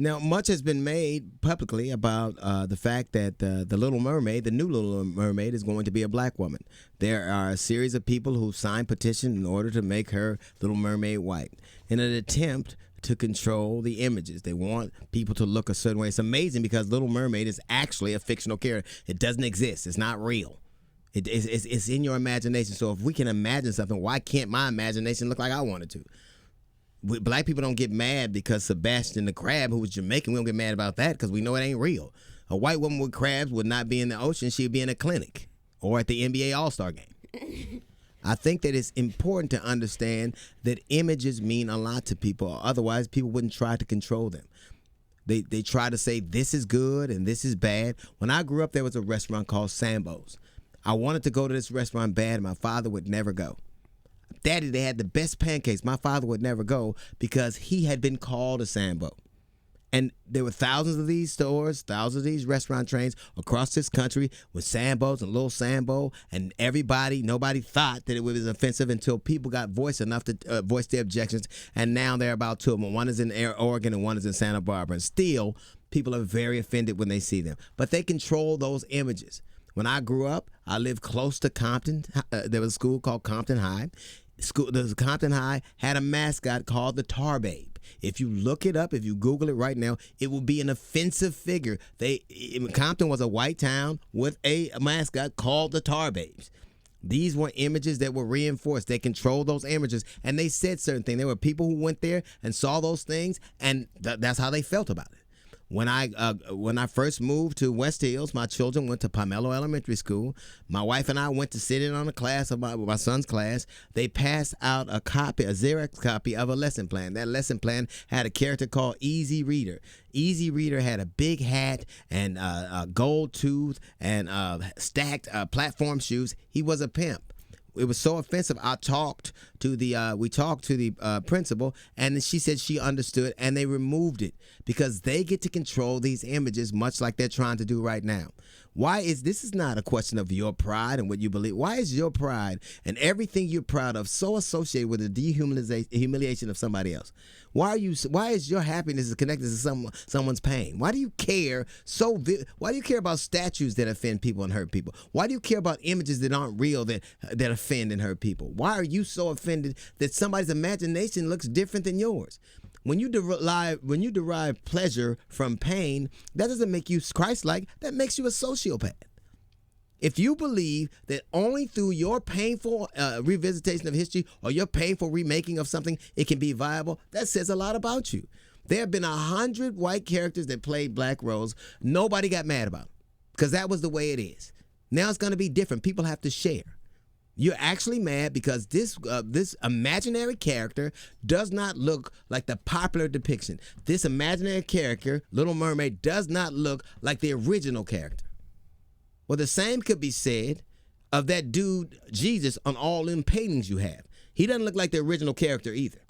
Now, much has been made publicly about the fact that the Little Mermaid, the new Little Mermaid, is going to be a black woman. There are a series of people who signed petition in order to make her Little Mermaid white in an attempt to control the images. They want people to look a certain way. It's amazing because Little Mermaid is actually a fictional character. It doesn't exist. It's not real. It's in your imagination. So if we can imagine something, why can't my imagination look like I want it to? Black people don't get mad because Sebastian the Crab, who was Jamaican, we don't get mad about that because we know it ain't real. A white woman with crabs would not be in the ocean. She'd be in a clinic or at the NBA All-Star game. I think that it's important to understand that images mean a lot to people. Otherwise, people wouldn't try to control them. They try to say this is good and this is bad. When I grew up, there was a restaurant called Sambo's. I wanted to go to this restaurant bad, and my father would never go. Daddy, they had the best pancakes. My father would never go because he had been called a Sambo. And there were thousands of these stores, thousands of these restaurant chains across this country with Sambos and Little Sambo, and nobody thought that it was offensive until people got voice enough to voice their objections, and now there are about two of them. One is in Oregon and one is in Santa Barbara. And still, people are very offended when they see them. But they control those images. When I grew up, I lived close to Compton. There was a school called Compton High. Compton High had a mascot called the Tar Babe. If you look it up, if you Google it right now, it will be an offensive figure. Compton was a white town with a mascot called the Tar Babes. These were images that were reinforced. They controlled those images, and they said certain things. There were people who went there and saw those things, and that's how they felt about it. When I first moved to West Hills, my children went to Pomelo Elementary School. My wife and I went to sit in on a class of my son's class. They passed out a Xerox copy of a lesson plan. That lesson plan had a character called Easy Reader. Easy Reader had a big hat and a gold tooth and stacked platform shoes. He was a pimp. It was so offensive. We talked to the principal, and she said she understood, and they removed it because they get to control these images, much like they're trying to do right now. This is not a question of your pride and what you believe. Why is your pride and everything you're proud of so associated with the humiliation of somebody else? Why is your happiness connected to someone's pain? Why do you care why do you care about statues that offend people and hurt people? Why do you care about images that aren't real that offend and hurt people? Why are you so offended that somebody's imagination looks different than yours? When you derive pleasure from pain, that doesn't make you Christ-like. That makes you a sociopath. If you believe that only through your painful revisitation of history or your painful remaking of something it can be viable, that says a lot about you. There have been 100 white characters that played black roles. Nobody got mad about it because that was the way it is. Now it's going to be different. People have to share. You're actually mad because this imaginary character does not look like the popular depiction. This imaginary character, Little Mermaid, does not look like the original character. Well, the same could be said of that dude, Jesus, on all them paintings you have. He doesn't look like the original character either.